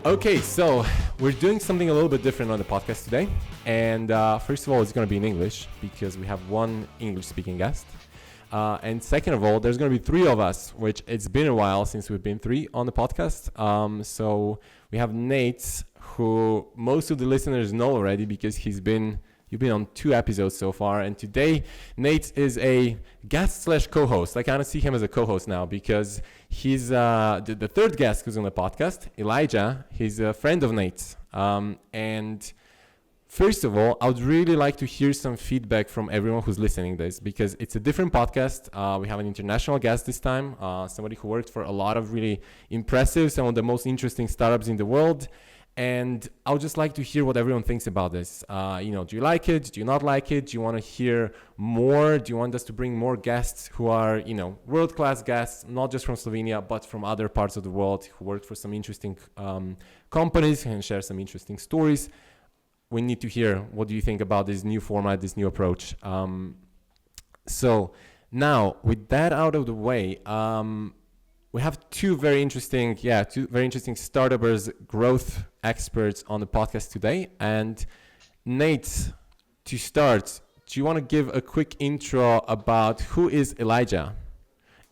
Okay, so we're doing something a little bit different on the podcast today. And first of all, it's going to be in English because we have one English-speaking guest. And second of all, there's going to be three of us, which it's been a while since we've been three on the podcast. So we have Nate, who most of the listeners know already because you've been on 2 episodes so far. And today, Nate is a guest / co-host. I kind of see him as a co-host now because he's the third guest who's on the podcast, Elijah. He's a friend of Nate's. And first of all, I would really like to hear some feedback from everyone who's listening to this because it's a different podcast. We have an international guest this time, somebody who worked for a lot of really impressive, some of the most interesting startups in the world. And I would just like to hear what everyone thinks about this. Do you like it? Do you not like it? Do you want to hear more? Do you want us to bring more guests who are, world-class guests, not just from Slovenia, but from other parts of the world who worked for some interesting companies and share some interesting stories? We need to hear what do you think about this new format, this new approach. So now, with that out of the way, we have two very interesting startups, growth experts on the podcast today. And Nate, to start, do you want to give a quick intro about who is Elijah?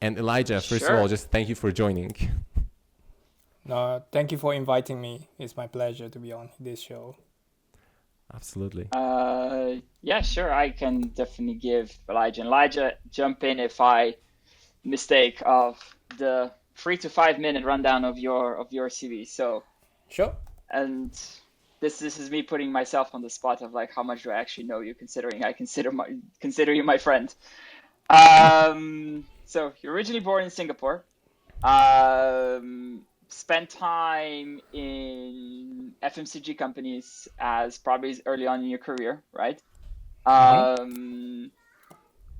And Elijah, first of all, just thank you for joining. No, thank you for inviting me. It's my pleasure to be on this show. Absolutely. Yeah, sure. I can definitely give Elijah, jump in if I mistake of the 3 to 5 minute rundown of your CV. So sure. And this is me putting myself on the spot of like how much do I actually know you, considering I consider you my friend. So you're originally born in Singapore. Spent time in FMCG companies as probably early on in your career, right?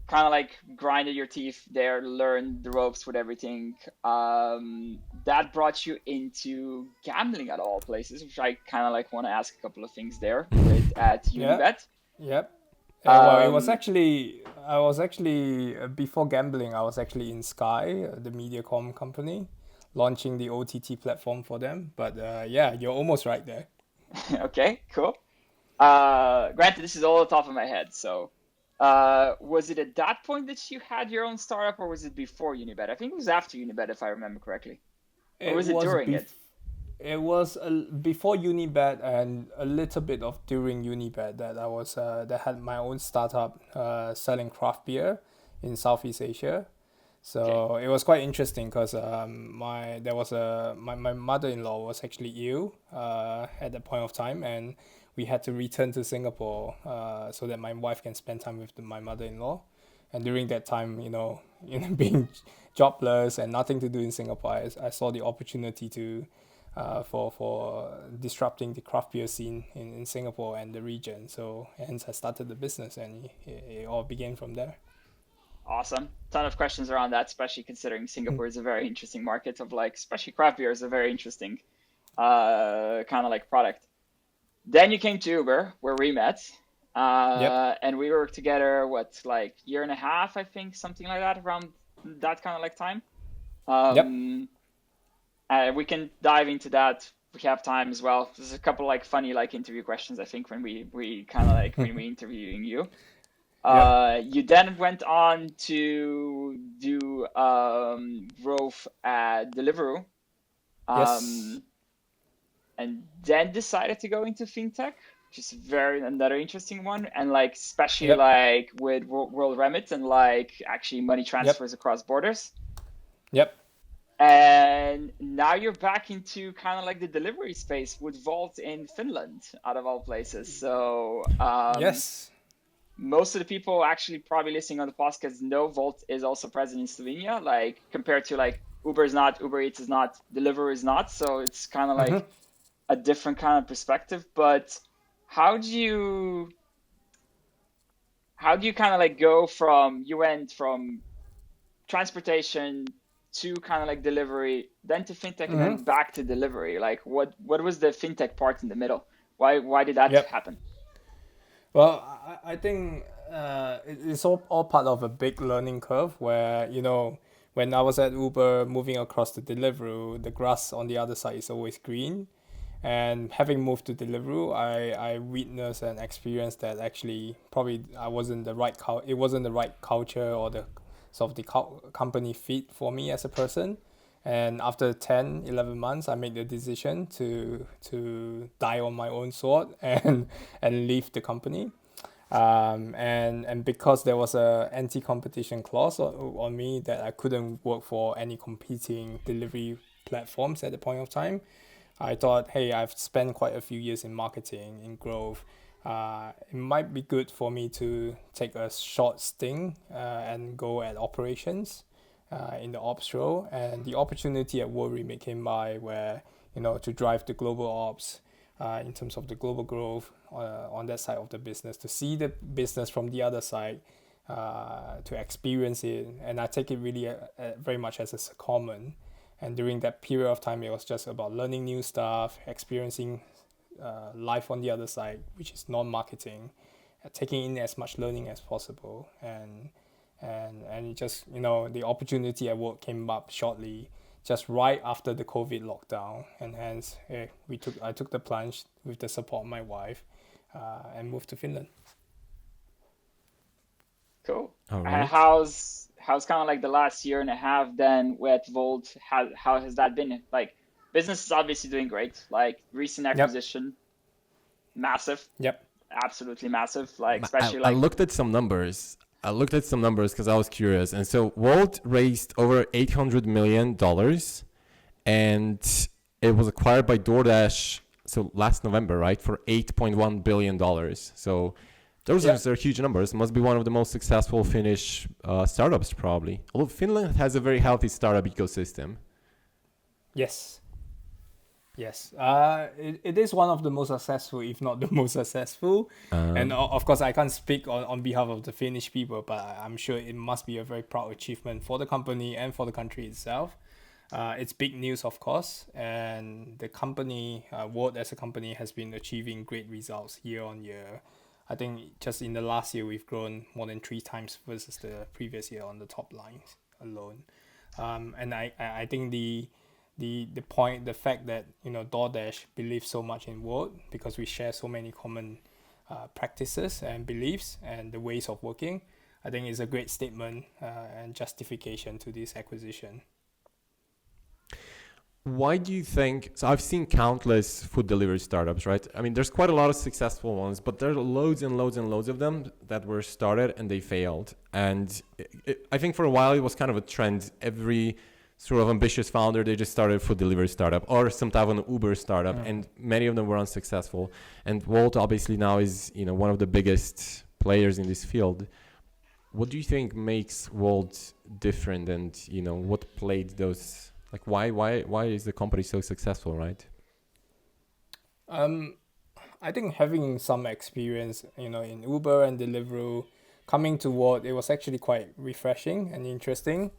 Kind of like grinded your teeth there, learned the ropes with everything. That brought you into gambling at all places, which I kind of like want to ask a couple of things there at Unibet. Yep. Well, I was actually before gambling, I was actually in Sky, the MediaCom company, launching the OTT platform for them. But you're almost right there. Okay, cool. Granted, this is all the top of my head, so. Was it at that point that you had your own startup, or was it before Unibet? I think it was after Unibet, if I remember correctly. Or was it during it? It was before Unibet and a little bit of during Unibet that I was that had my own startup selling craft beer in Southeast Asia. So It was quite interesting because my mother-in-law was actually ill at that point of time, and we had to return to Singapore so that my wife can spend time with my mother-in-law. And during that time, being jobless and nothing to do in Singapore, I saw the opportunity to for disrupting the craft beer scene in Singapore and the region. So hence I started the business, and it all began from there. Awesome. Ton of questions around that, especially considering Singapore is a very interesting market of especially craft beer is a very interesting kind of like product. Then you came to Uber, where we met, and we worked together, year and a half, I think, something like that, around that kind of like time. We can dive into that. We have time as well. There's a couple funny interview questions, I think, when we kind of when we interviewing you. You then went on to do growth at Deliveroo. Yes. And then decided to go into fintech, which is another interesting one, and especially with WorldRemit and actually money transfers across borders. Yep. And now you're back into kind of the delivery space with Wolt in Finland, out of all places. So yes, most of the people actually probably listening on the podcast know Wolt is also present in Slovenia, compared to Uber is not, Uber Eats is not, Deliveroo is not. So it's kind of a different kind of perspective. But how do you kind of go from, you went from transportation to kind of delivery, then to fintech, and then back to delivery? What was the fintech part in the middle? Why did that happen? Well, I think it's all part of a big learning curve where, when I was at Uber moving across to Deliveroo, the grass on the other side is always green. And having moved to Deliveroo, I witnessed and experienced that actually probably I wasn't the right it wasn't the right culture or the sort of the company fit for me as a person. And after 10, 11 months, I made the decision to die on my own sword and leave the company. And because there was a anti-competition clause on me that I couldn't work for any competing delivery platforms at the point of time, I thought, hey, I've spent quite a few years in marketing, in growth. It might be good for me to take a short sting and go at operations in the ops role. And the opportunity at WorldRemit came by where, to drive the global ops in terms of the global growth on that side of the business, to see the business from the other side, to experience it. And I take it really very much as a secondment. And during that period of time, it was just about learning new stuff, experiencing life on the other side, which is non-marketing, taking in as much learning as possible. And it just, the opportunity at work came up shortly, just right after the COVID lockdown. And hence, I took the plunge with the support of my wife and moved to Finland. Cool. All right. How's kind of like the last year and a half then with Wolt? How has that been? Like, business is obviously doing great. Like, recent acquisition, massive. Yep. Absolutely massive. Like, especially I looked at some numbers. Because I was curious. And so Wolt raised over $800 million, and it was acquired by DoorDash. So last November, right, for $8.1 billion. So those are huge numbers. It must be one of the most successful Finnish startups, probably. Although Finland has a very healthy startup ecosystem. Yes. It is one of the most successful, if not the most successful. And of course, I can't speak on behalf of the Finnish people, but I'm sure it must be a very proud achievement for the company and for the country itself. It's big news, of course, and the company, Wolt as a company, has been achieving great results year on year. I think just in the last year, we've grown more than 3 times versus the previous year on the top lines alone. And I think the fact that DoorDash believes so much in Wolt because we share so many common practices and beliefs and the ways of working, I think is a great statement and justification to this acquisition. Why do you think, so I've seen countless food delivery startups, right? I mean, there's quite a lot of successful ones, but there are loads and loads and loads of them that were started and they failed. And I think for a while it was kind of a trend. Every sort of ambitious founder, they just started a food delivery startup or some type of an Uber startup, and many of them were unsuccessful. And Wolt obviously now is, one of the biggest players in this field. What do you think makes Wolt different, and what played those? Like why is the company so successful, right? I think having some experience, in Uber and Deliveroo, coming to Wolt, it was actually quite refreshing and interesting.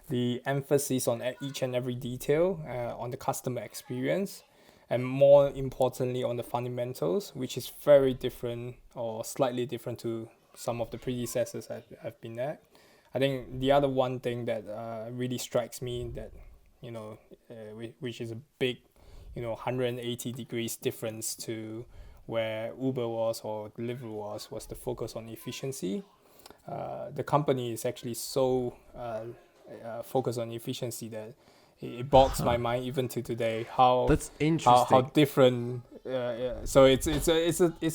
The emphasis on each and every detail, on the customer experience, and more importantly on the fundamentals, which is very different or slightly different to some of the predecessors I've been at. I think the other one thing that really strikes me that which is a big 180 degrees difference to where Uber was or Deliveroo was the focus on efficiency. The company is actually so focused on efficiency that it bogs my mind even to today how that's interesting. How different. So it's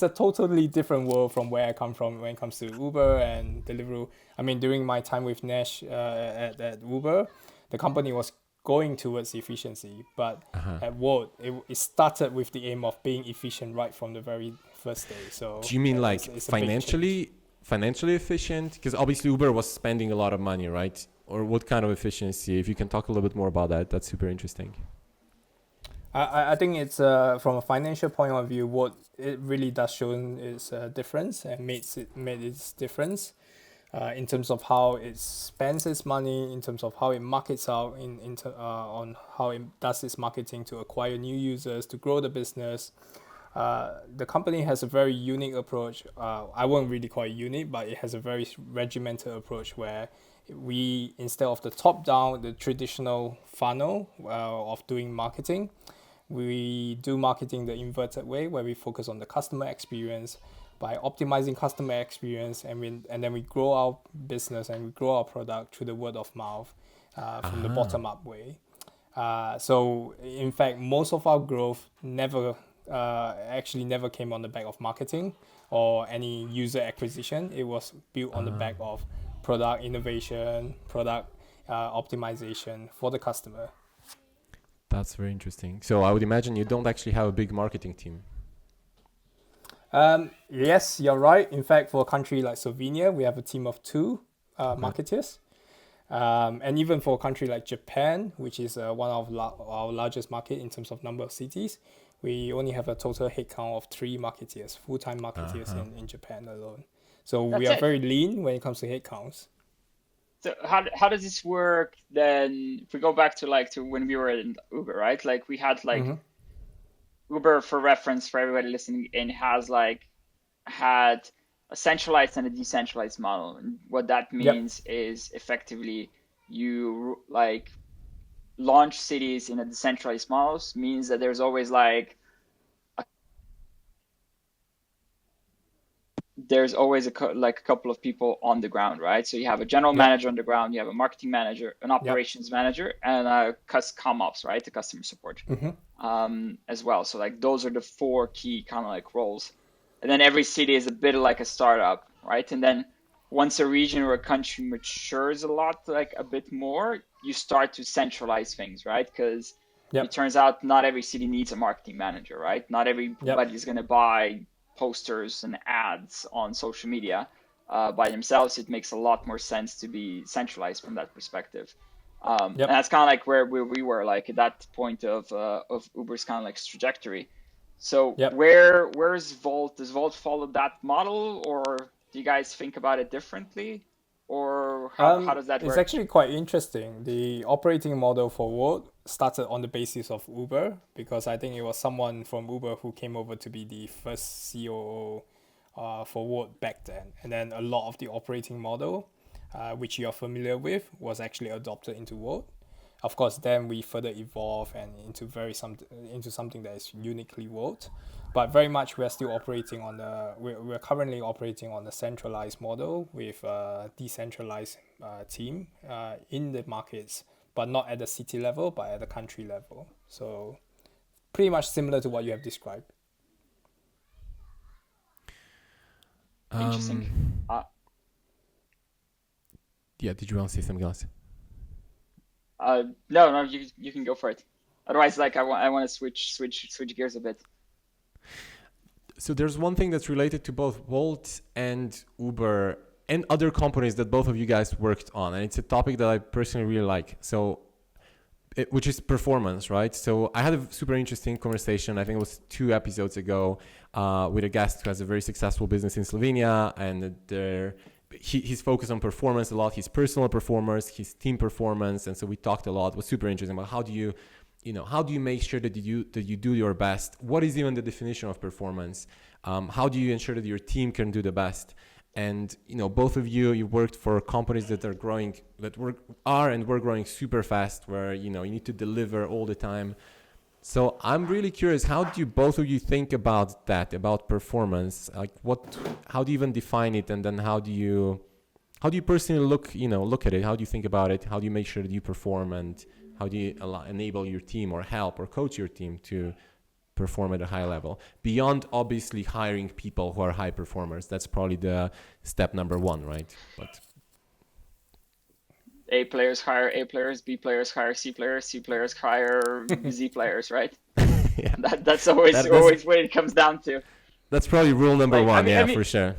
a totally different world from where I come from when it comes to Uber and Deliveroo. I mean, during my time with Nash at Uber, the company was going towards efficiency, but at Wolt, it started with the aim of being efficient right from the very first day. So do you mean it's financially efficient? Because obviously Uber was spending a lot of money, right? Or what kind of efficiency? If you can talk a little bit more about that, that's super interesting. I think it's from a financial point of view, what it really does show its difference and made its difference. In terms of how it spends its money, in terms of how it markets out, on how it does its marketing to acquire new users, to grow the business. The company has a very unique approach. I won't really call it unique, but it has a very regimented approach where instead of the top-down, the traditional funnel of doing marketing, We do marketing the inverted way, where we focus on the customer experience by optimizing customer experience, and then we grow our business and we grow our product through the word of mouth, from the bottom up way. So in fact, most of our growth never came on the back of marketing or any user acquisition. It was built on the back of product innovation, product optimization for the customer. That's very interesting. So I would imagine you don't actually have a big marketing team. Yes, you're right. In fact, for a country like Slovenia, we have a team of 2 marketers. And even for a country like Japan, which is one of our largest market in terms of number of cities, we only have a total headcount of 3 marketeers, full-time marketeers in Japan alone. So we are very lean when it comes to headcounts. So how does this work then? If we go back to when we were in Uber, right? Like we had Uber, for reference for everybody listening in, has had a centralized and a decentralized model. And what that means is effectively you launch cities in a decentralized models means that there's always a couple of people on the ground, right? So you have a general manager on the ground, you have a marketing manager, an operations manager, and a comm ops, right? The customer support as well. So those are the 4 key kind of roles. And then every city is a bit like a startup, right? And then once a region or a country matures a lot, a bit more, you start to centralize things, right? Because it turns out not every city needs a marketing manager, right? Not everybody is going to buy posters and ads on social media by themselves. It makes a lot more sense to be centralized from that perspective. And that's kind of where we were at that point of Uber's kind of trajectory. So where's Wolt? Does Wolt follow that model, or do you guys think about it differently, or how does that work? It's actually quite interesting. The operating model for Wolt started on the basis of Uber, because I think it was someone from Uber who came over to be the first COO for Wolt back then. And then a lot of the operating model, which you're familiar with, was actually adopted into Wolt. Of course, then we further evolve and into something that is uniquely Wolt. But very much we're still operating we're currently operating on the centralized model with a decentralized team in the markets, but not at the city level, but at the country level. So pretty much similar to what you have described. Interesting. Yeah, did you want to say something else? No, you can go for it. Otherwise, I want to switch gears a bit. So there's one thing that's related to both Wolt and Uber and other companies that both of you guys worked on, and it's a topic that I personally really like. So, which is performance, right? So I had a super interesting conversation, I think it was 2 episodes ago, with a guest who has a very successful business in Slovenia, and he's focused on performance a lot, his personal performance, his team performance, and so we talked a lot. It was super interesting about how do you make sure that you do your best? What is even the definition of performance? How do you ensure that your team can do the best? And both of you worked for companies that are growing, we're growing super fast, where you need to deliver all the time. So I'm really curious, how do both of you think about that, about performance? How do you even define it, and then how do you personally look at it? How do you think about it? How do you make sure that you perform, and how do you enable your team or help or coach your team to perform at a high level? Beyond obviously hiring people who are high performers, that's probably the step number 1, right? But A players hire A players, B players hire C players hire Z players, right? Yeah. That's always what it comes down to. That's probably rule number 1, for sure.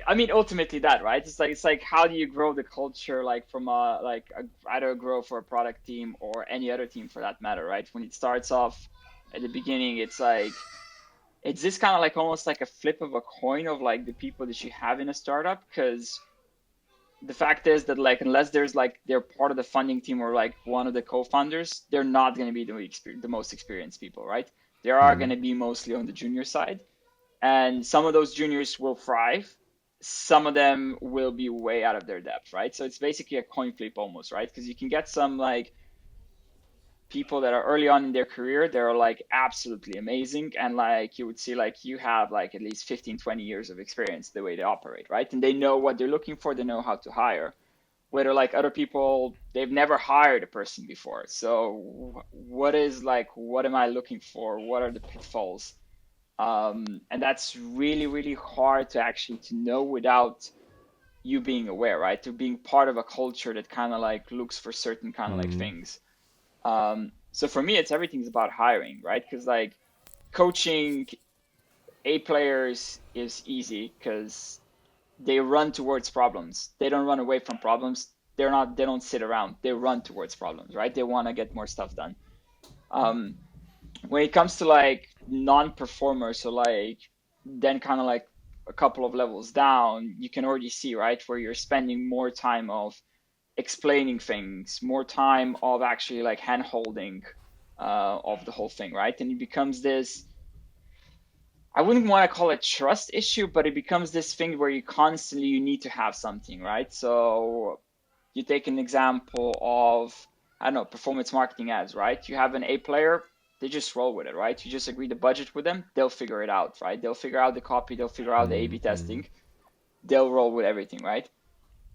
I mean, ultimately that, right? It's like how do you grow the culture, from either grow for a product team or any other team for that matter, right? When it starts off at the beginning, it's this kind of almost like a flip of a coin of the people that you have in a startup, because the fact is that unless they're part of the funding team or one of the co-founders, they're not going to be the most experienced people, right? They are going to be mostly on the junior side, and some of those juniors will thrive. Some of them will be way out of their depth, right? So it's basically a coin flip almost, right? Because you can get some people that are early on in their career, they're like absolutely amazing. And like you would see like you have like at least 15, 20 years of experience the way they operate, right? And they know what they're looking for, they know how to hire. Whether like other people, they've never hired a person before. So what am I looking for? What are the pitfalls? And that's really, really hard to actually to know without you being aware, right? To being part of a culture that kind of like looks for certain kind of like things. So for me, everything's about hiring, right? Because like coaching A players is easy because they run towards problems. They don't run away from problems. They don't sit around. They run towards problems, right? They want to get more stuff done. When it comes to like non-performers, so like then kind of like a couple of levels down, you can already see, right, where you're spending more time of explaining things, more time of actually like hand holding of the whole thing, right? And it becomes this, I wouldn't want to call it trust issue, but it becomes this thing where you need to have something, right? So you take an example of, I don't know, performance marketing ads, right? You have an A player, they just roll with it, right? You just agree the budget with them, they'll figure it out, right? They'll figure out the copy, they'll figure out the A/B testing, they'll roll with everything, right?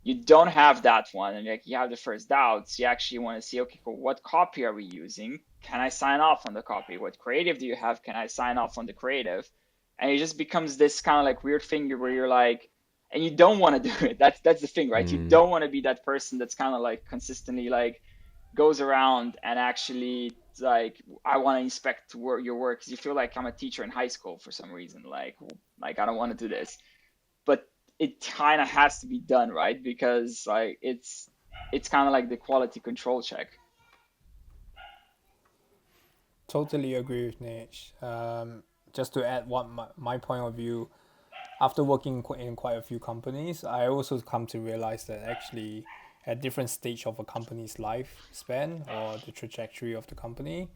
You don't have that one, and like you have the first doubts. You actually want to see, okay, cool, what copy are we using? Can I sign off on the copy? What creative do you have? Can I sign off on the creative? And it just becomes this kind of like weird thing where you're like, and you don't want to do it. That's the thing, right? You don't want to be that person that's kind of like consistently like goes around and actually like, I want to inspect your work because you feel like I'm a teacher in high school for some reason. Like I don't want to do this, but it kind of has to be done, right? Because like it's kind of like the quality control check. Totally agree with Nate. Just to add my point of view, after working in quite a few companies, I also come to realize that actually at different stage of a company's lifespan or the trajectory of the company,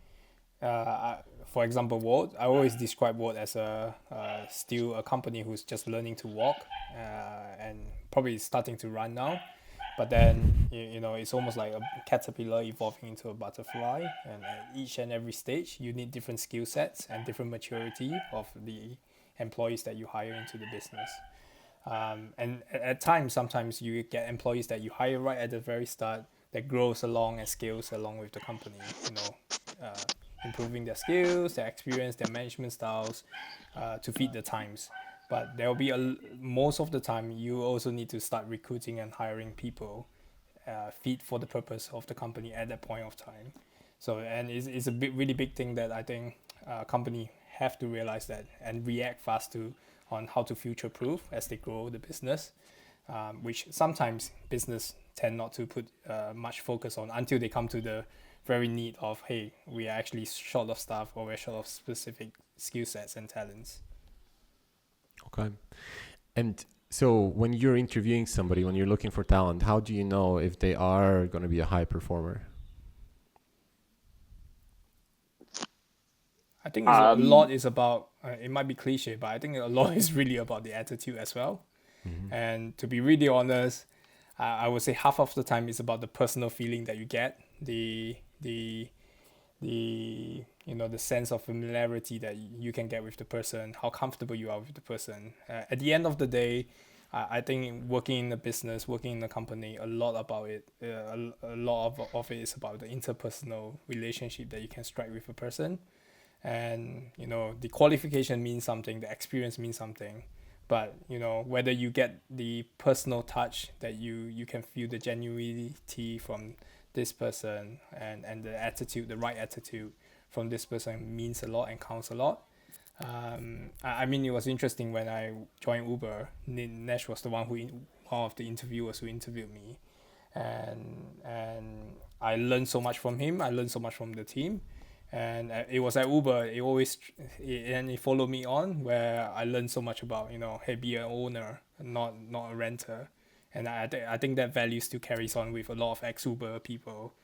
for example, Wolt, I always describe Wolt as still a company who's just learning to walk and probably starting to run now. But then, it's almost like a caterpillar evolving into a butterfly. And at each and every stage, you need different skill sets and different maturity of the employees that you hire into the business. And at times, sometimes you get employees that you hire right at the very start that grows along and scales along with the company, improving their skills, their experience, their management styles to feed the times. But there will be most of the time you also need to start recruiting and hiring people fit for the purpose of the company at that point of time. So, and it's a really big thing that I think company have to realize that and react fast on how to future-proof as they grow the business, which sometimes business tend not to put much focus on until they come to the very need of, hey, we are actually short of staff or we're short of specific skill sets and talents. Okay. And so when you're interviewing somebody, when you're looking for talent, how do you know if they are going to be a high performer? I think a lot is about, it might be cliche, but I think a lot is really about the attitude as well. And to be really honest, I would say half of the time is about the personal feeling that you get, the sense of familiarity that you can get with the person, how comfortable you are with the person. At the end of the day, I think working in a business, working in a company, a lot about it, a lot of it is about the interpersonal relationship that you can strike with a person. And, the qualification means something, the experience means something. But, whether you get the personal touch that you can feel the genuinity from this person and the attitude, the right attitude from this person means a lot and counts a lot. I mean, it was interesting when I joined Uber. Nash was one of the interviewers who interviewed me, and I learned so much from him. I learned so much from the team, and it was at Uber. It followed me on where I learned so much about hey, be an owner, not a renter, and I think that value still carries on with a lot of ex-Uber people,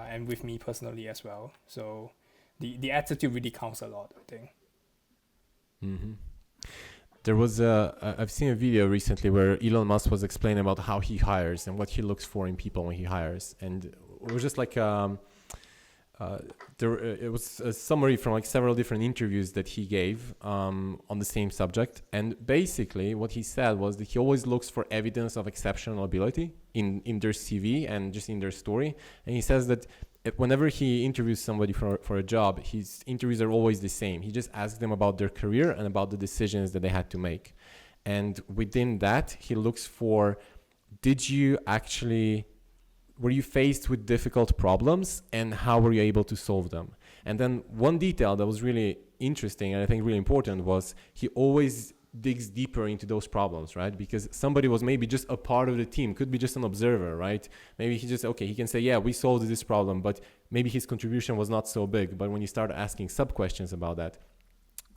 and with me personally as well. So the attitude really counts a lot, I think. Mm-hmm. There was I've seen a video recently where Elon Musk was explaining about how he hires and what he looks for in people when he hires, and it was just like it was a summary from like several different interviews that he gave on the same subject. And basically what he said was that he always looks for evidence of exceptional ability in their CV and just in their story. And he says that whenever he interviews somebody for a job, his interviews are always the same. He just asks them about their career and about the decisions that they had to make. And within that, he looks for, were you faced with difficult problems and how were you able to solve them? And then one detail that was really interesting and I think really important was he always digs deeper into those problems, right? Because somebody was maybe just a part of the team, could be just an observer, right? Maybe he can say, yeah, we solved this problem, but maybe his contribution was not so big. But when you start asking sub-questions about that,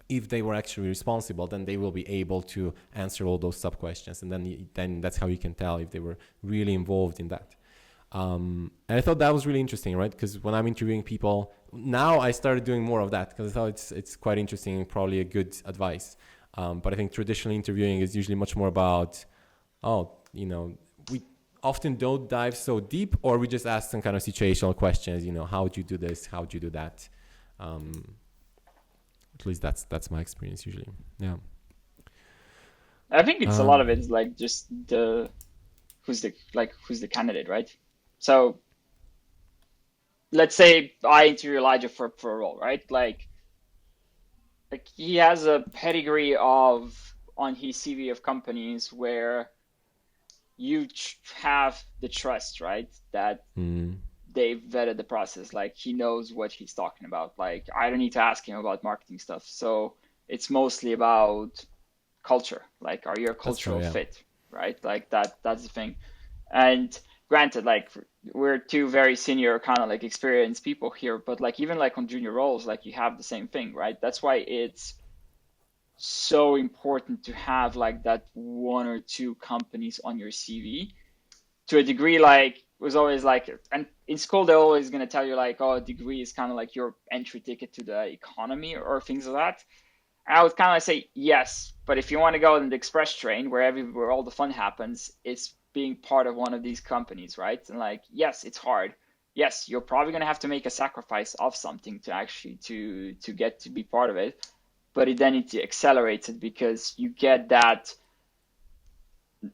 if they were actually responsible, then they will be able to answer all those sub-questions. And then that's how you can tell if they were really involved in that. And I thought that was really interesting, right? Because when I'm interviewing people now, I started doing more of that because I thought it's quite interesting and probably a good advice. But I think traditional interviewing is usually much more about, we often don't dive so deep, or we just ask some kind of situational questions. How would you do this? How would you do that? At least that's my experience usually. Yeah. I think it's a lot of it is like just who's the candidate, right? So let's say I interview Elijah for a role, right? Like he has a pedigree on his CV of companies where you have the trust, right? That they've vetted the process. Like he knows what he's talking about. Like I don't need to ask him about marketing stuff. So it's mostly about culture. Like, are you a cultural fit, right? Like that's the thing. And granted, like we're two very senior kind of like experienced people here, but like even like on junior roles, like you have the same thing, right? That's why it's so important to have like that one or two companies on your CV. To a degree, like it was always like, and in school they're always going to tell you like, oh, a degree is kind of like your entry ticket to the economy or things like that. And I would kind of say yes, but if you want to go on the express train where all the fun happens, it's being part of one of these companies, right? And like, yes, it's hard. Yes, you're probably going to have to make a sacrifice of something to actually to get to be part of it, but then it accelerates it because you get that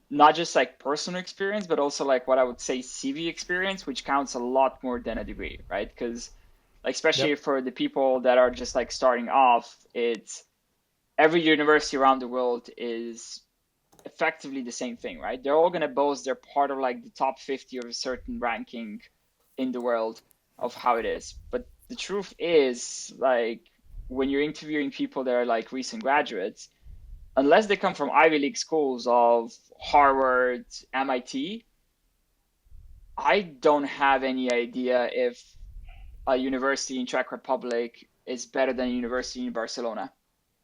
not just like personal experience, but also like what I would say CV experience, which counts a lot more than a degree, right? Because like especially for the people that are just like starting off, it's every university around the world is effectively the same thing, right? They're all going to boast they're part of like the top 50 of a certain ranking in the world of how it is. But the truth is, like, when you're interviewing people that are like recent graduates, unless they come from Ivy League schools of Harvard, MIT, I don't have any idea if a university in Czech Republic is better than a university in Barcelona.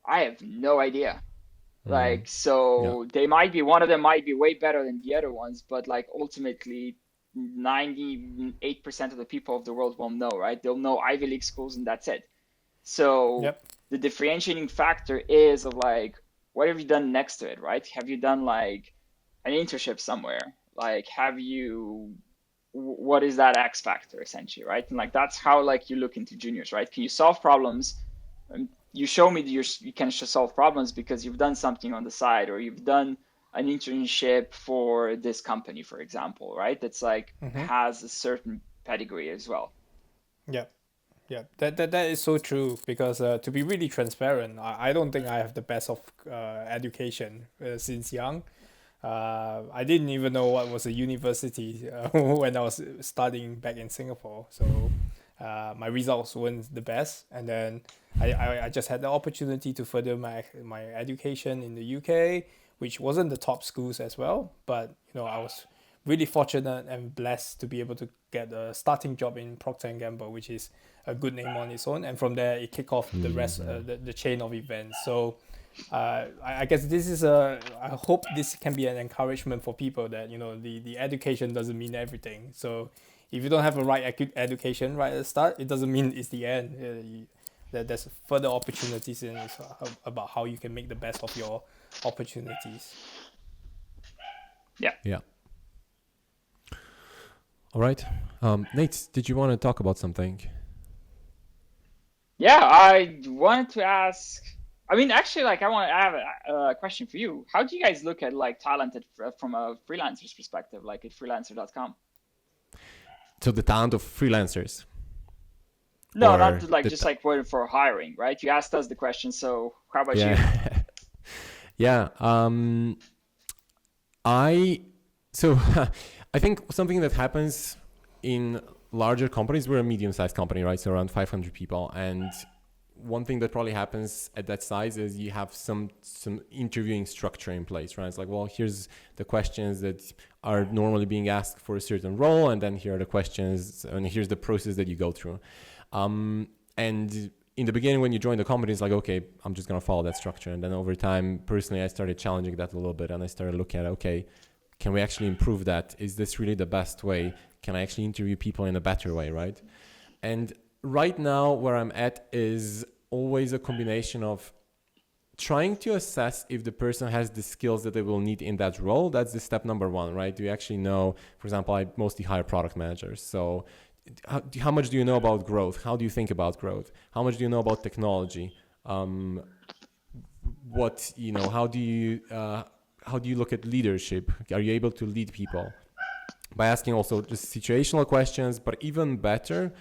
I have no idea. Like, so they might be, one of them might be way better than the other ones, but like ultimately 98% of the people of the world won't know, right? They'll know Ivy League schools and that's it. So the differentiating factor is of like, what have you done next to it, right? Have you done like an internship somewhere? Like, what is that X factor essentially, right? And like, that's how like you look into juniors, right? Can you solve problems? You show me that you can solve problems because you've done something on the side or you've done an internship for this company, for example, right? That's like has a certain pedigree as well. Yeah. That is so true because to be really transparent, I don't think I have the best of education since young. I didn't even know what was a university when I was studying back in Singapore. So my results weren't the best, and then I just had the opportunity to further my education in the UK, which wasn't the top schools as well, but I was really fortunate and blessed to be able to get a starting job in Procter & Gamble, which is a good name on its own, and from there it kicked off the rest the chain of events. So I guess I hope this can be an encouragement for people that the education doesn't mean everything. So if you don't have a right education right at the start, it doesn't mean it's the end. There's further opportunities, and it's about how you can make the best of your opportunities. Yeah. All right. Nate, did you want to talk about something? Yeah, I wanted to ask. I mean, actually, like, I have a question for you. How do you guys look at like talent from a freelancer's perspective, like at freelancer.com? So the talent of freelancers, No, not or like the just like for hiring, right? You asked us the question, so how about you? yeah, yeah. I so I think something that happens in larger companies. We're a medium-sized company, right? So around 500 people, and one thing that probably happens at that size is you have some interviewing structure in place, right? It's like, well, here's the questions that are normally being asked for a certain role, and then here are the questions, and here's the process that you go through. And in the beginning, when you join the company, it's like, okay, I'm just gonna follow that structure. And then over time, personally, I started challenging that a little bit, and I started looking at, okay, can we actually improve that? Is this really the best way? Can I actually interview people in a better way, right? And right now, where I'm at is always a combination of trying to assess if the person has the skills that they will need in that role. That's the step number one, right? Do you actually know? For example, I mostly hire product managers. So how much do you know about growth? How do you think about growth? How much do you know about technology? How do you look at leadership? Are you able to lead people? By asking also just situational questions, but even better,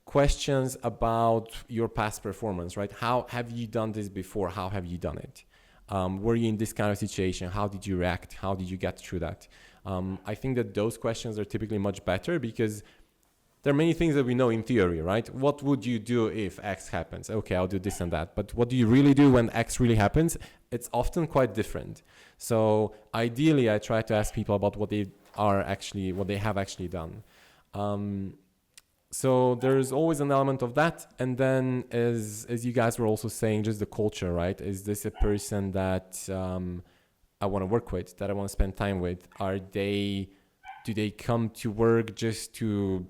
questions about your past performance, right? How have you done this before? How have you done it? Were you in this kind of situation? How did you react? How did you get through that? I think that those questions are typically much better because there are many things that we know in theory, right? What would you do if X happens? Okay, I'll do this and that. But what do you really do when X really happens? It's often quite different. So ideally, I try to ask people about what they have actually done. So there's always an element of that. And then as you guys were also saying, just the culture, right? Is this a person that I want to work with, that I want to spend time with? Do they come to work just to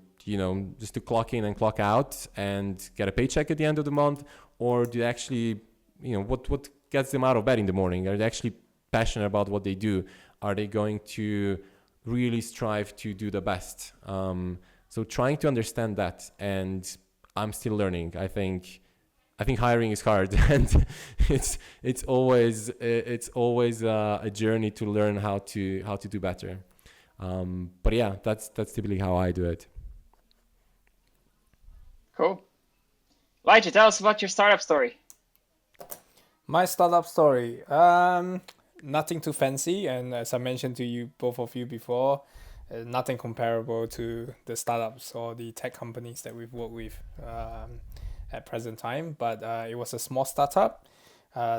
clock in and clock out and get a paycheck at the end of the month? Or do they actually, what gets them out of bed in the morning? Are they actually passionate about what they do? Are they going to really strive to do the best? So trying to understand that, and I'm still learning. I think hiring is hard, and it's always a journey to learn how to do better. But yeah, that's typically how I do it. Cool. Elijah, tell us about your startup story. My startup story. Nothing too fancy, and as I mentioned to you, both of you before, nothing comparable to the startups or the tech companies that we've worked with at present time. But it was a small startup.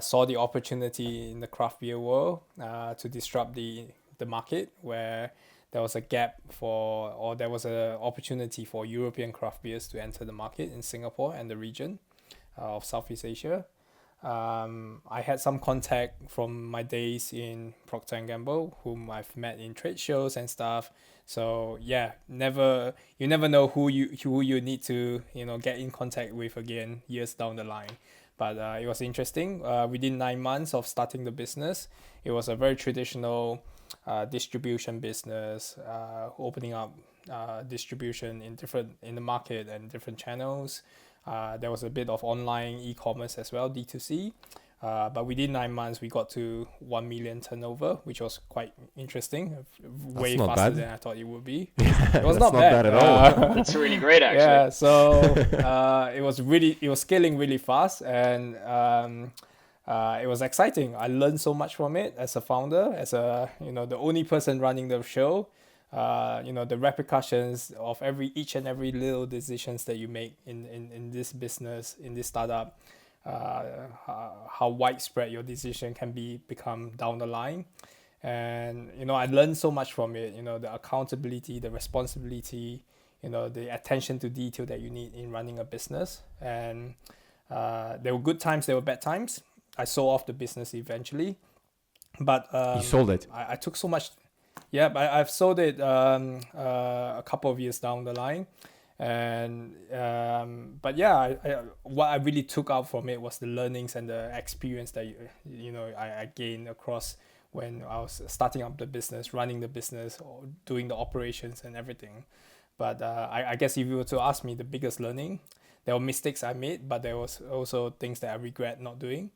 Saw the opportunity in the craft beer world to disrupt the market, where there was a gap there was an opportunity for European craft beers to enter the market in Singapore and the region of Southeast Asia. I had some contact from my days in Procter & Gamble, whom I've met in trade shows and stuff. So yeah, you never know who you need to get in contact with again years down the line. But it was interesting. Within 9 months of starting the business, it was a very traditional distribution business, opening up distribution in the market and different channels. There was a bit of online e-commerce as well, D2C. But within 9 months, we got to 1 million turnover, which was quite interesting. Way faster than I thought it would be. It was not bad at all. That's really great, actually. Yeah, so it was scaling really fast, and it was exciting. I learned so much from it as a founder, as the only person running the show. The repercussions of each and every little decisions that you make in this business, in this startup, how widespread your decision can become down the line. And I learned so much from it. The accountability, the responsibility, the attention to detail that you need in running a business. And there were good times, there were bad times. I sold off the business eventually, but you sold it. I took so much. Yeah, but I've sold it a couple of years down the line, and but yeah, what I really took out from it was the learnings and the experience that I gained across when I was starting up the business, running the business, or doing the operations and everything. But I guess if you were to ask me the biggest learning, there were mistakes I made, but there was also things that I regret not doing.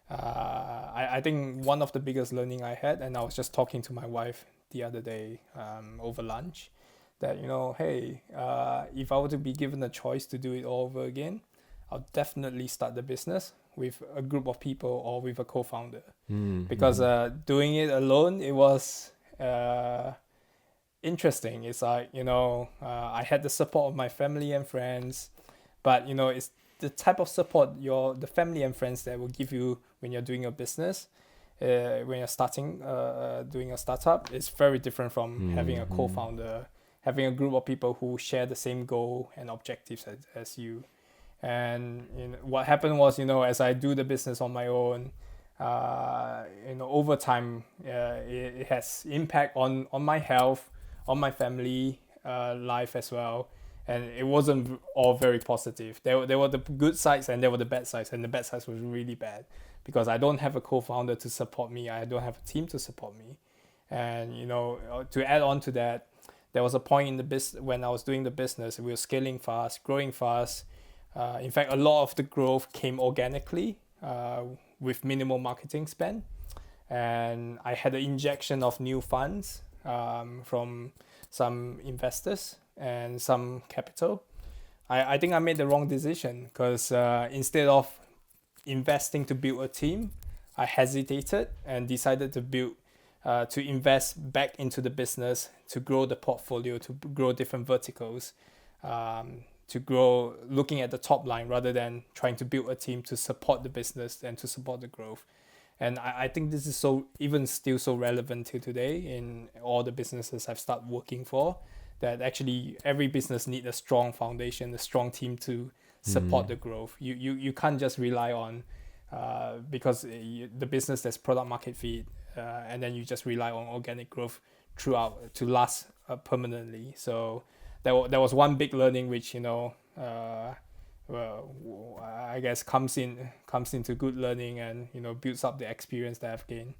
I think one of the biggest learning I had, and I was just talking to my wife the other day over lunch, that, hey, if I were to be given a choice to do it all over again, I'll definitely start the business with a group of people or with a co-founder. Because doing it alone, it was interesting. It's like, I had the support of my family and friends, but it's the type of support the family and friends that will give you when you're doing a business, when you're starting doing a startup. Is very different from having a co-founder, having a group of people who share the same goal and objectives as you. And what happened was, as I do the business on my own, over time, it has impact on my health, on my family life as well. And it wasn't all very positive. There were the good sides and there were the bad sides, and the bad sides was really bad because I don't have a co-founder to support me. I don't have a team to support me. And to add on to that, there was a point in the business when I was doing the business, we were scaling fast, growing fast. In fact, a lot of the growth came organically with minimal marketing spend. And I had an injection of new funds from some investors and some capital. I think I made the wrong decision because instead of investing to build a team, I hesitated and decided to invest back into the business, to grow the portfolio, to grow different verticals, to grow looking at the top line rather than trying to build a team to support the business and to support the growth. And I think this is still so relevant to today in all the businesses I've started working for, that actually every business needs a strong foundation, a strong team to support the growth. You can't just rely on because the business there's product market fit and then you just rely on organic growth throughout to last permanently. So there was one big learning which I guess comes into good learning and builds up the experience that I've gained.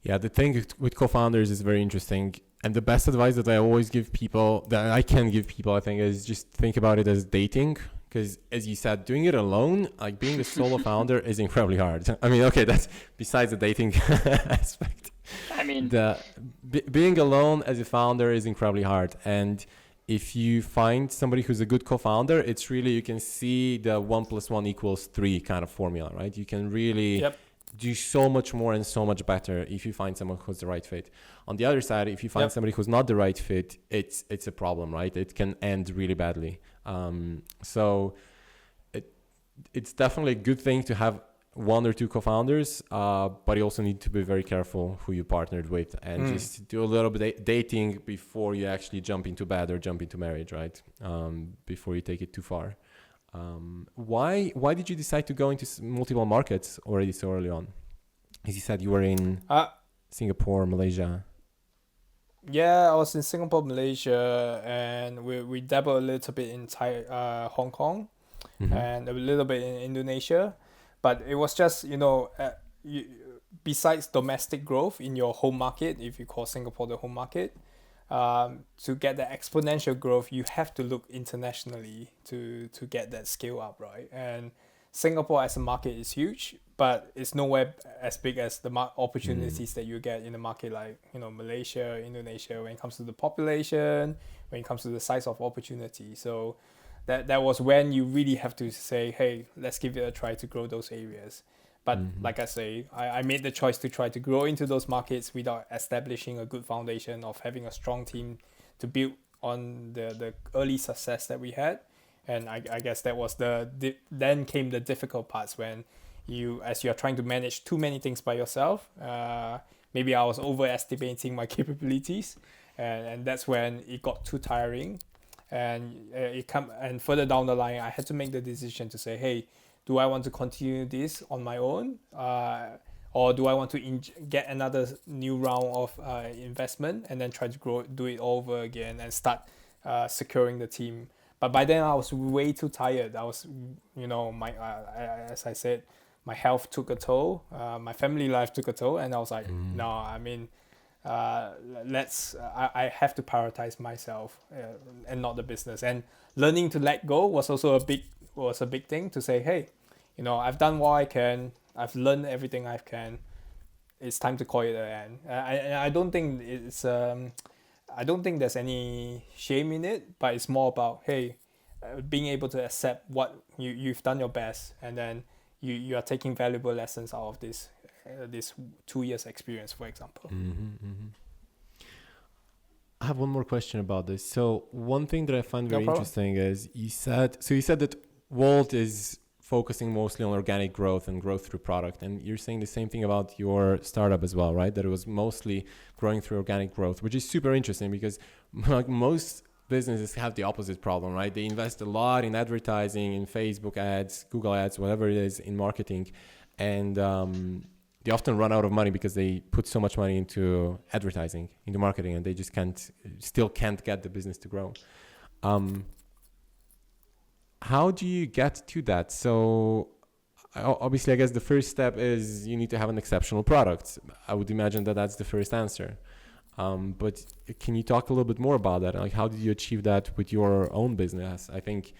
Yeah, the thing with co-founders is very interesting, and the best advice that I can give people, I think, is just think about it as dating. Because as you said, doing it alone, like being a solo founder, is incredibly hard. I mean, okay, that's besides the dating aspect. I mean, being alone as a founder is incredibly hard, and if you find somebody who's a good co-founder, it's really, you can see the 1 + 1 = 3 kind of formula, right? You can really do so much more and so much better if you find someone who's the right fit. On the other side, if you find somebody who's not the right fit, it's a problem, right? It can end really badly. So it's definitely a good thing to have 1 or 2 co-founders, but you also need to be very careful who you partnered with and just do a little bit dating before you actually jump into bed or jump into marriage, right? Before you take it too far. Why did you decide to go into multiple markets already so early on? As you said, you were in Singapore, Malaysia. Yeah, I was in Singapore, Malaysia, and we dabbled a little bit in Hong Kong, and a little bit in Indonesia. But it was just, besides domestic growth in your home market, if you call Singapore the home market, to get the exponential growth, you have to look internationally to get that scale up, right? And Singapore as a market is huge, but it's nowhere as big as the opportunities that you get in a market like, Malaysia, Indonesia, when it comes to the population, when it comes to the size of opportunity. So that was when you really have to say, hey, let's give it a try to grow those areas. But like I say, I made the choice to try to grow into those markets without establishing a good foundation of having a strong team to build on the early success that we had. And I guess that was then came the difficult parts when as you're trying to manage too many things by yourself. Maybe I was overestimating my capabilities, and that's when it got too tiring. And further down the line, I had to make the decision to say, hey, do I want to continue this on my own, or do I want to get another new round of investment and then try to do it over again and start securing the team? But by then I was way too tired. I was, as I said, my health took a toll, my family life took a toll, and I was like, no, I mean, I have to prioritize myself and not the business. And learning to let go was also a big thing to say, hey, I've done what I can. I've learned everything I can. It's time to call it an end. I don't think I don't think there's any shame in it, but it's more about, hey, being able to accept what you've done your best, and then you are taking valuable lessons out of this 2 years experience, for example. I have one more question about this. So one thing that I find very interesting is you said that Wolt is focusing mostly on organic growth and growth through product, and you're saying the same thing about your startup as well, right? That it was mostly growing through organic growth, which is super interesting because like most businesses have the opposite problem, right? They invest a lot in advertising, in Facebook ads, Google ads, whatever it is, in marketing, and they often run out of money because they put so much money into advertising, into marketing, and they just still can't get the business to grow. How do you get to that? So obviously, I guess the first step is you need to have an exceptional product. I would imagine that that's the first answer. But can you talk a little bit more about that? Like, how did you achieve that with your own business? I think,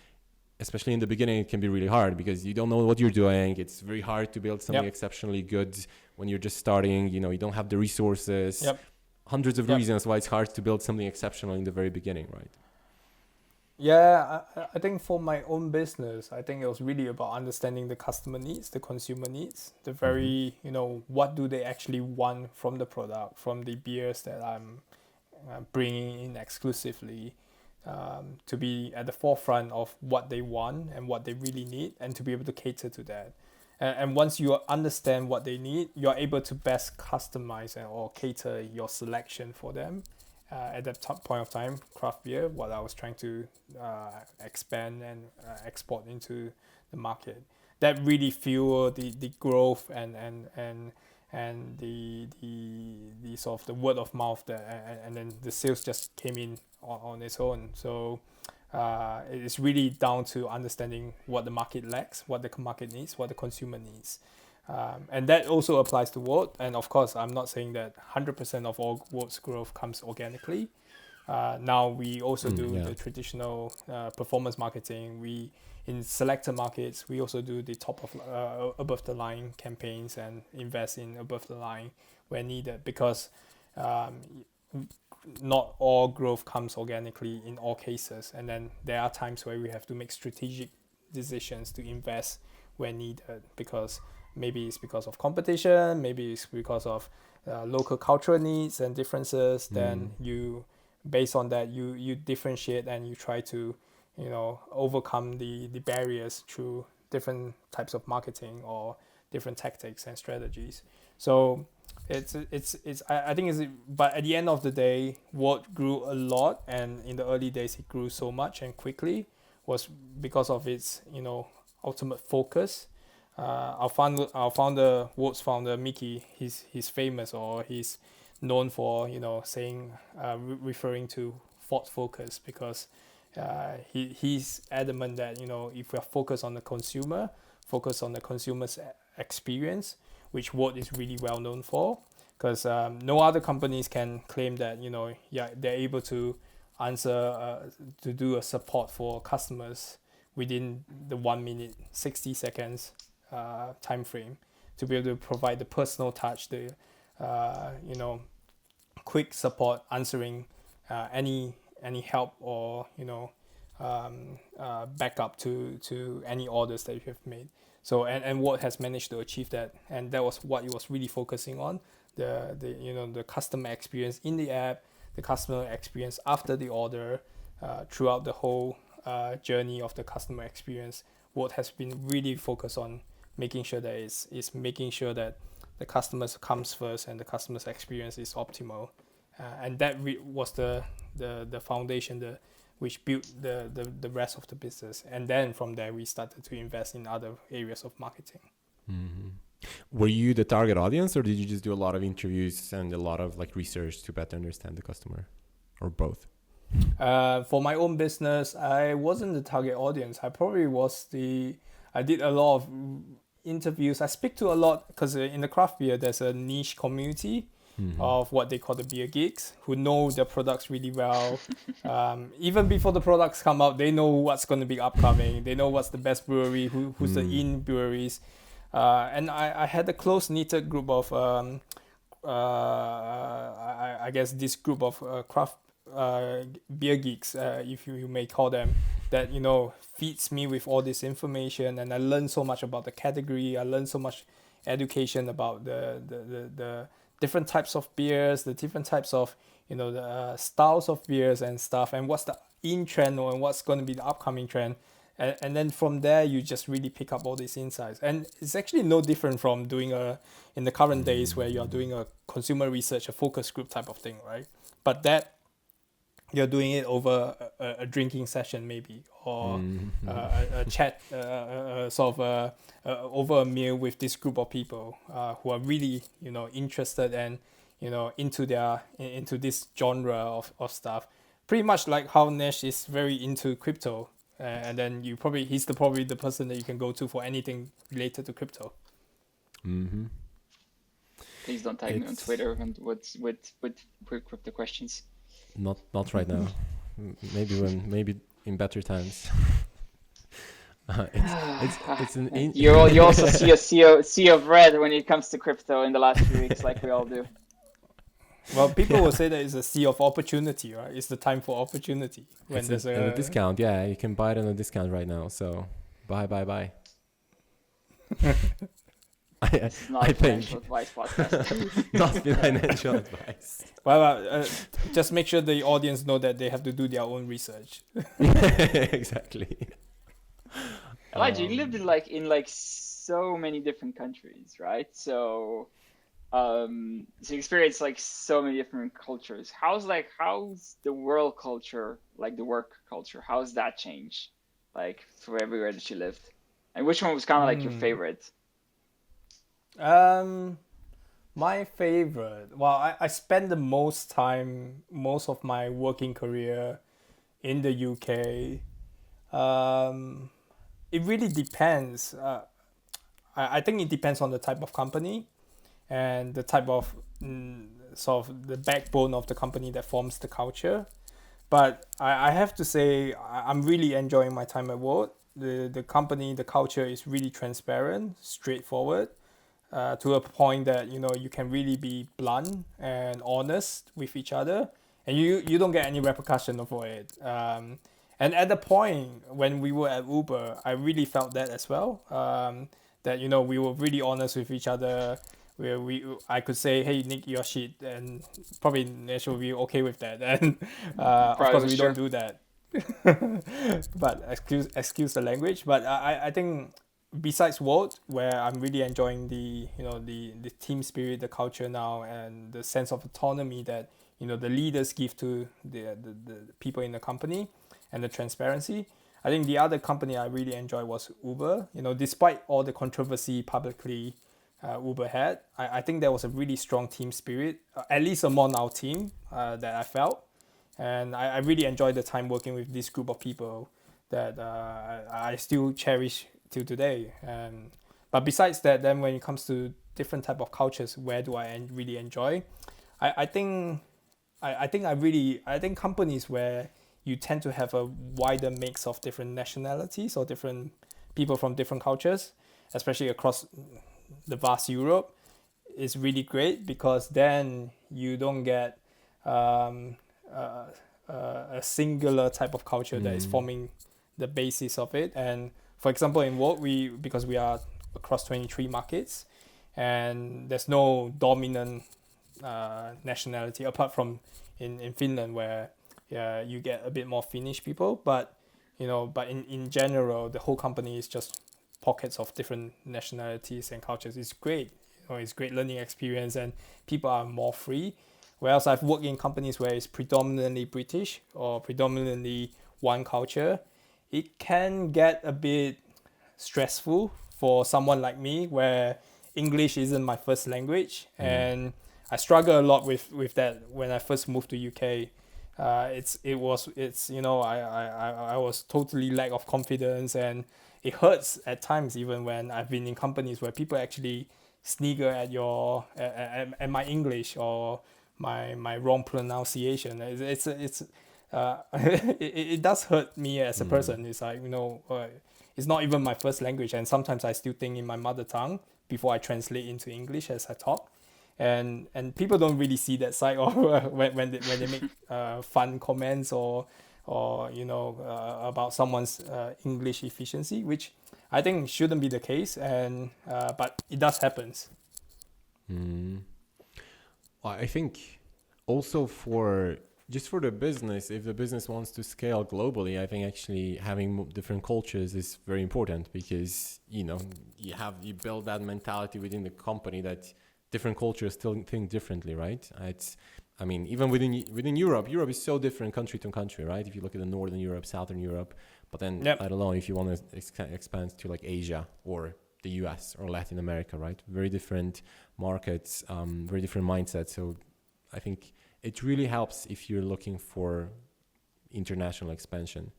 especially in the beginning, it can be really hard because you don't know what you're doing. It's very hard to build something exceptionally good when you're just starting. You don't have the resources. Hundreds of reasons why it's hard to build something exceptional in the very beginning, right? Yeah, I think for my own business, I think it was really about understanding the customer needs, the consumer needs, the very, what do they actually want from the product, from the beers that I'm bringing in exclusively, to be at the forefront of what they want and what they really need, and to be able to cater to that. And once you understand what they need, you're able to best customize or cater your selection for them. At that point of time, craft beer, what I was trying to expand and export into the market, that really fueled the growth and the sort of the word of mouth and then the sales just came in on its own. So it's really down to understanding what the market lacks, what the market needs, what the consumer needs. And that also applies to Wolt. And of course, I'm not saying that 100% of all Wolt's growth comes organically. Now we also do the traditional performance marketing. In selected markets, we also do the top of above the line campaigns and invest in above the line where needed, because not all growth comes organically in all cases. And then there are times where we have to make strategic decisions to invest where needed, because maybe it's because of competition, maybe it's because of local cultural needs and differences. Then based on that, you differentiate and you try to, overcome the barriers through different types of marketing or different tactics and strategies. So I think but at the end of the day, Wolt grew a lot, and in the early days it grew so much and quickly was because of its, ultimate focus. Our founder, Wolt's founder, Mickey, he's famous, or he's known for, saying, referring to Ford focus, because he's adamant that, if we're focused on the consumer, focus on the consumer's experience, which Wolt is really well known for, because no other companies can claim that, they're able to answer, to do a support for customers within the 1 minute, 60 seconds time frame, to be able to provide the personal touch, the quick support, answering any help or backup to any orders that you have made. So and Wolt has managed to achieve that, and that was what it was really focusing on, the customer experience in the app, the customer experience after the order, throughout the whole journey of the customer experience. Wolt has been really focused on making sure that it's making sure that the customers comes first and the customer's experience is optimal, and that was the foundation which built the rest of the business. And then from there we started to invest in other areas of marketing. Were you the target audience, or did you just do a lot of interviews and a lot of research to better understand the customer, or both? For my own business, I wasn't the target audience. I probably I did a lot of interviews. I speak to a lot, because in the craft beer there's a niche community, of what they call the beer geeks, who know their products really well. Even before the products come out, they know what's going to be upcoming. They know what's the best brewery, who's the in breweries. And I had a close-knitted group of, I guess this group of craft beer geeks, if you may call them, that, you know, feeds me with all this information, and I learn so much about the category. I learn so much education about the different types of beers, the different types of, you know, the styles of beers and stuff, and what's the in trend and what's going to be the upcoming trend. And then from there, you just really pick up all these insights. And it's actually no different from doing in the current days where you're doing a consumer research, a focus group type of thing, right? But that you're doing it over a drinking session maybe, or a chat, sort of over a meal with this group of people who are really, you know, interested and, you know, into this genre of stuff. Pretty much like how Nesh is very into crypto. And then he's probably the person that you can go to for anything related to crypto. Please don't tag me on Twitter and with crypto questions. Not right now. Maybe in better times. You also see a sea of red when it comes to crypto in the last few weeks, like we all do. Well, people will say that it's a sea of opportunity, right? It's the time for opportunity. When It's there's a discount. Yeah, you can buy it on a discount right now. So buy. It's not financial advice podcast. Not financial advice. Well, just make sure the audience know that they have to do their own research. Exactly. Elijah, you lived in so many different countries, right? So you experienced like so many different cultures. How's the world culture, like the work culture? How's that changed, like for everywhere that you lived? And which one was kind of like your favorite? My favorite. Well, I spent the most of my working career in the UK. It really depends. I think it depends on the type of company and the type of sort of the backbone of the company that forms the culture. But I have to say I'm really enjoying my time at Wolt. The company, the culture is really transparent, straightforward, to a point that, you know, you can really be blunt and honest with each other, and you don't get any repercussion for it. And at the point when we were at Uber, I really felt that as well. That, you know, we were really honest with each other. Where I could say, hey Nick, you're shit, and probably Nesh will be okay with that. And of course we don't do that. But excuse the language. But I think besides Wolt, where I'm really enjoying the team spirit, the culture now, and the sense of autonomy that, you know, the leaders give to the people in the company, and the transparency. I think the other company I really enjoyed was Uber. You know, despite all the controversy publicly Uber had, I think there was a really strong team spirit, at least among our team, that I felt. And I really enjoyed the time working with this group of people that I still cherish till today. But besides that, then when it comes to different type of cultures, where do I really enjoy? I think companies where you tend to have a wider mix of different nationalities or different people from different cultures, especially across the vast Europe, is really great, because then you don't get a singular type of culture that is forming the basis of it. And for example, in Wolt, because we are across 23 markets, and there's no dominant nationality apart from in Finland, where you get a bit more Finnish people, but in general, the whole company is just pockets of different nationalities and cultures. It's great. It's great learning experience, and people are more free. Whereas I've worked in companies where it's predominantly British or predominantly one culture, it can get a bit stressful for someone like me, where English isn't my first language, and I struggle a lot with that when I first moved to UK. I was totally lack of confidence, and it hurts at times, even when I've been in companies where people actually snigger at your at my English or my wrong pronunciation. It does hurt me as a person. It's like, it's not even my first language, and sometimes I still think in my mother tongue before I translate into English as I talk. And people don't really see that side of when they make fun comments or about someone's English efficiency, which I think shouldn't be the case, and but it does happens. Well, I think also for the business, if the business wants to scale globally, I think actually having different cultures is very important, because you build that mentality within the company that different cultures still think differently, right? Even within Europe is so different country to country, right? If you look at the Northern Europe, Southern Europe, but then I don't know if you want to expand to like Asia or the US or Latin America, right? Very different markets, very different mindsets. So I think it really helps if you're looking for international expansion,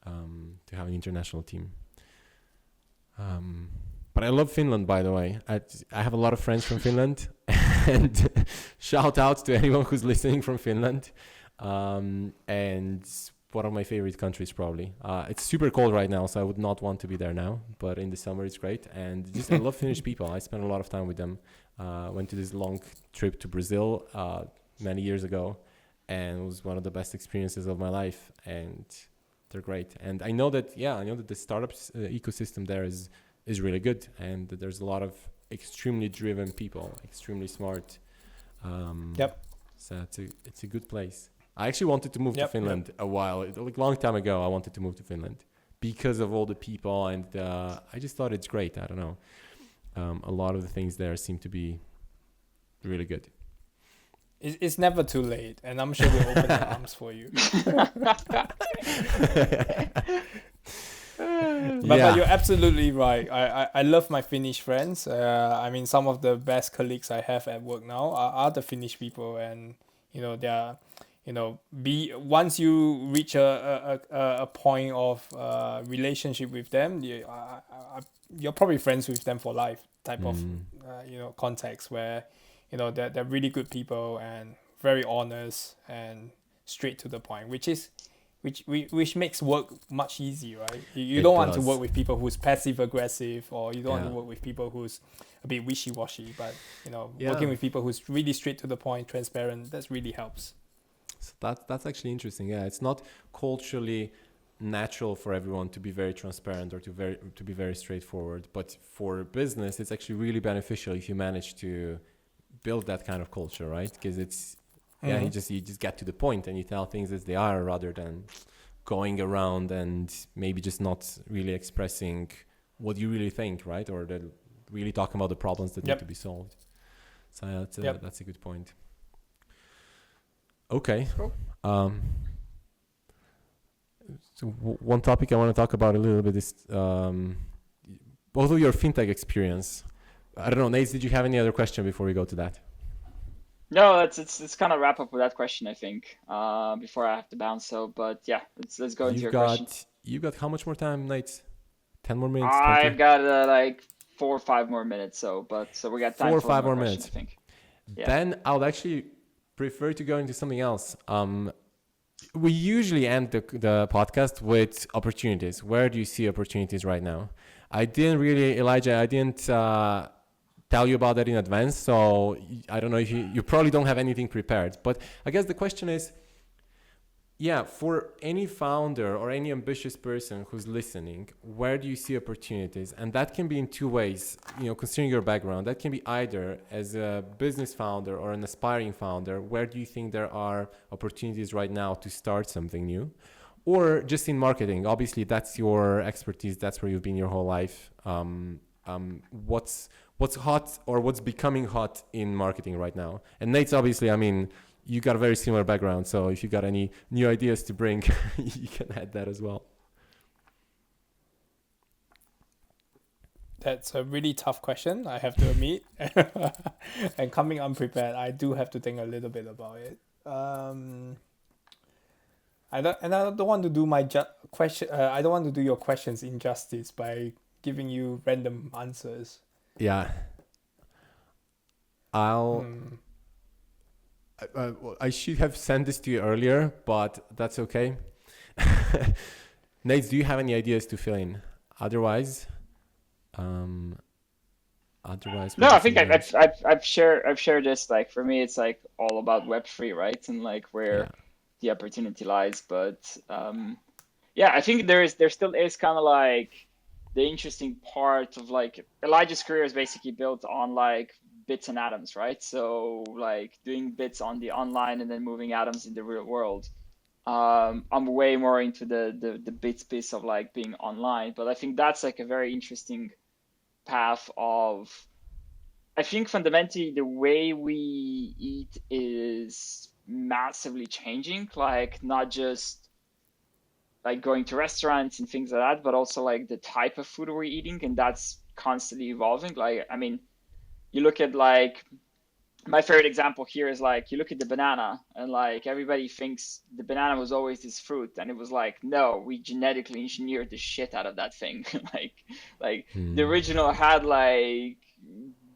to have an international team. But I love Finland, by the way. I have a lot of friends from Finland, and shout out to anyone who's listening from Finland. And it's one of my favorite countries, probably. It's super cold right now, so I would not want to be there now. But in the summer, it's great. And just I love Finnish people. I spent a lot of time with them. Went to this long trip to Brazil many years ago, and it was one of the best experiences of my life. And they're great. And I know that the startups ecosystem there is really good, and there's a lot of extremely driven people, extremely smart. So it's a good place. I actually wanted to move to Finland a long time ago. I wanted to move to Finland because of all the people, and I just thought it's great. I don't know. A lot of the things there seem to be really good. It's never too late, and I'm sure we'll open our arms for you. But you're absolutely right. I love my Finnish friends. Some of the best colleagues I have at work now are the Finnish people, and they are, once you reach a point of relationship with them, you're probably friends with them for life type of context where they're really good people and very honest and straight to the point, which makes work much easier, right? You don't want to work with people who's passive aggressive, or you don't want to work with people who's a bit wishy-washy, but working with people who's really straight to the point, transparent, that really helps. So that's actually interesting. Yeah, it's not culturally natural for everyone to be very transparent or to be very straightforward, but for business it's actually really beneficial if you manage to build that kind of culture, right? Because it's you just get to the point and you tell things as they are, rather than going around and maybe just not really expressing what you really think, right? Or really talking about the problems that need to be solved. So that's a good point. Okay. Cool. So one topic I want to talk about a little bit is both of your fintech experience. I don't know, Nate, did you have any other question before we go to that? No, it's kind of wrap up with that question, I think, before I have to bounce. So, but yeah, let's go into your question. You've got how much more time, Nate? 10 more minutes? I've got like 4 or 5 more minutes. So we got time 4 or for 5 more question, minutes. I think. Yeah. Then I would actually prefer to go into something else. We usually end the podcast with opportunities. Where do you see opportunities right now? Elijah, I didn't tell you about that in advance, so I don't know if you probably don't have anything prepared. But I guess the question is, for any founder or any ambitious person who's listening, where do you see opportunities? And that can be in two ways, considering your background. That can be either as a business founder or an aspiring founder. Where do you think there are opportunities right now to start something new? Or just in marketing. Obviously, that's your expertise. That's where you've been your whole life. What's hot or what's becoming hot in marketing right now? And Nate's obviously, you got a very similar background, so if you got any new ideas to bring, you can add that as well. That's a really tough question, I have to admit. And coming unprepared, I do have to think a little bit about it. I don't want to do I don't want to do your questions injustice by giving you random answers. Yeah. I'll. I should have sent this to you earlier, but that's okay. Nate, do you have any ideas to fill in? Otherwise, No, we'll do I think something else. I've shared this. Like for me, it's like all about Web3, right? And like Yeah. where the opportunity lies. But yeah, I think there still is kind of like the interesting part of like Elijah's career is basically built on like bits and atoms, right? So like doing bits on the online and then moving atoms in the real world. I'm way more into the bits piece of like being online, but I think that's like a very interesting path of. I think fundamentally the way we eat is massively changing, like not just like going to restaurants and things like that, but also like the type of food we're eating, and that's constantly evolving. Like, I mean, you look at like my favorite example here is like you look at the banana and like everybody thinks the banana was always this fruit, and it was like no, we genetically engineered the shit out of that thing. like the original had like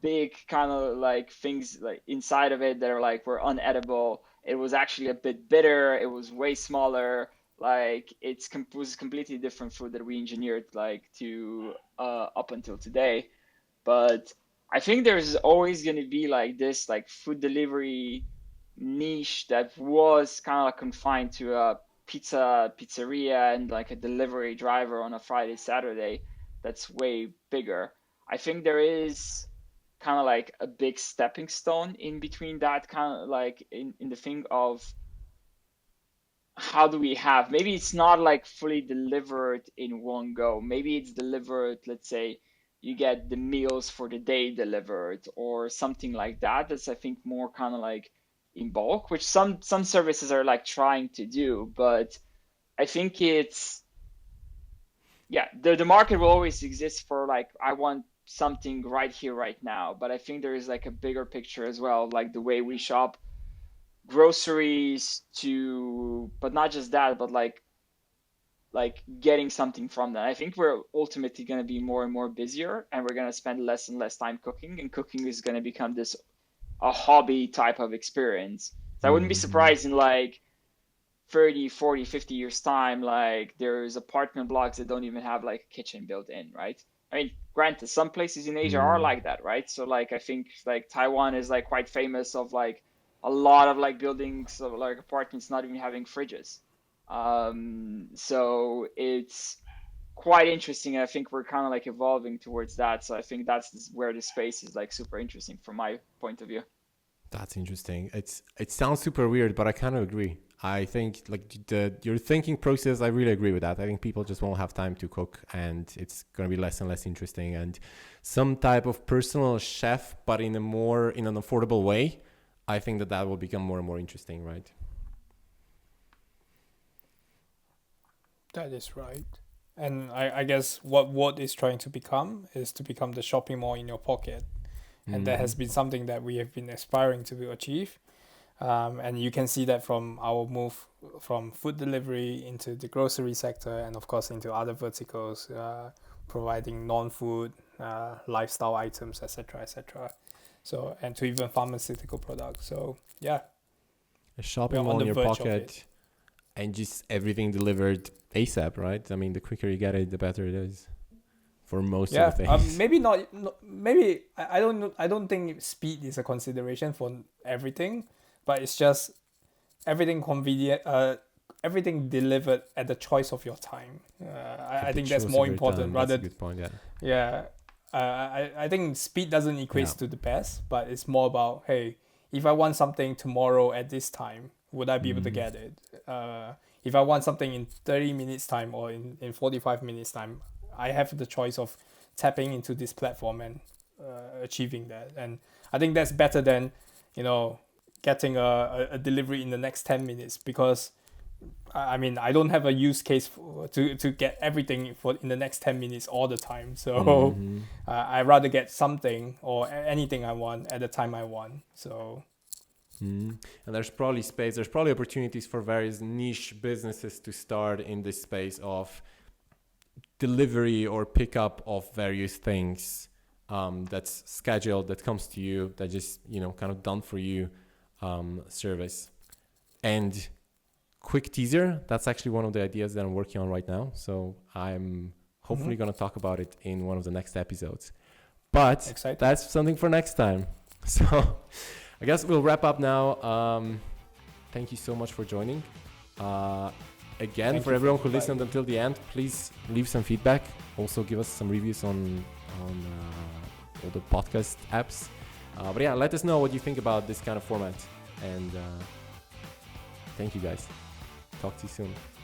big kind of like things like inside of it that are like were unedible. It was actually a bit bitter. It was way smaller. Like was completely different food that we engineered like to up until today. But I think there's always going to be like this like food delivery niche that was kind of like confined to a pizzeria and like a delivery driver on a Friday, Saturday. That's way bigger. I think there is kind of like a big stepping stone in between that kind of like in the thing of how do we have, maybe it's not like fully delivered in one go. Maybe it's delivered, let's say you get the meals for the day delivered or something like that. That's I think more kind of like in bulk, which some services are like trying to do, but I think it's yeah, the market will always exist for like I want something right here right now, but I think there is like a bigger picture as well, like the way we shop groceries to, but not just that, but like getting something from that. I think we're ultimately going to be more and more busier, and we're going to spend less and less time cooking, and cooking is going to become this a hobby type of experience. So I wouldn't be surprised in like 30, 40, 50 years time, like there's apartment blocks that don't even have like a kitchen built in, right? I mean, granted, some places in Asia are like that, right? So like I think like Taiwan is like quite famous of like a lot of like buildings of like apartments not even having fridges. So it's quite interesting, and I think we're kind of like evolving towards that. So I think where the space is like super interesting from my point of view. That's interesting. It sounds super weird, but I kind of agree. I think like your thinking process, I really agree with that. I think people just won't have time to cook, and it's going to be less and less interesting. And some type of personal chef, but in an affordable way, I think that will become more and more interesting, right? That is right. And I guess what is trying to become is to become the shopping mall in your pocket. And that has been something that we have been aspiring to achieve. And you can see that from our move from food delivery into the grocery sector, and of course into other verticals, providing non-food, lifestyle items, etc., etc. So, and to even pharmaceutical products. So yeah, A we shopping are on mall the in your verge of pocket it. and just everything delivered ASAP, right? I mean, the quicker you get it, the better it is for most Yeah, of the things. maybe not. Maybe I don't know. I don't think speed is a consideration for everything, but it's just everything convenient. Everything delivered at the choice of your time. At I the think that's choice of more your important time. That's a rather. good point, yeah. Yeah, I think speed doesn't equate Yeah. to the best, but it's more about, hey, if I want something tomorrow at this time, would I be able to get it? If I want something in 30 minutes time or in 45 minutes time, I have the choice of tapping into this platform and achieving that. And I think that's better than, getting a delivery in the next 10 minutes, because I mean, I don't have a use case to get everything for in the next 10 minutes all the time. So I rather get something or anything I want at the time I want. So And there's probably opportunities for various niche businesses to start in this space of delivery or pickup of various things that's scheduled, that comes to you, that just, kind of done for you service. And quick teaser, that's actually one of the ideas that I'm working on right now. So I'm hopefully going to talk about it in one of the next episodes. But Exciting. That's something for next time. So I guess we'll wrap up now. Thank you so much for joining. Again, for everyone who listened until the end, please leave some feedback. Also give us some reviews on all the podcast apps. But yeah, let us know what you think about this kind of format. And thank you guys. Talk to you soon.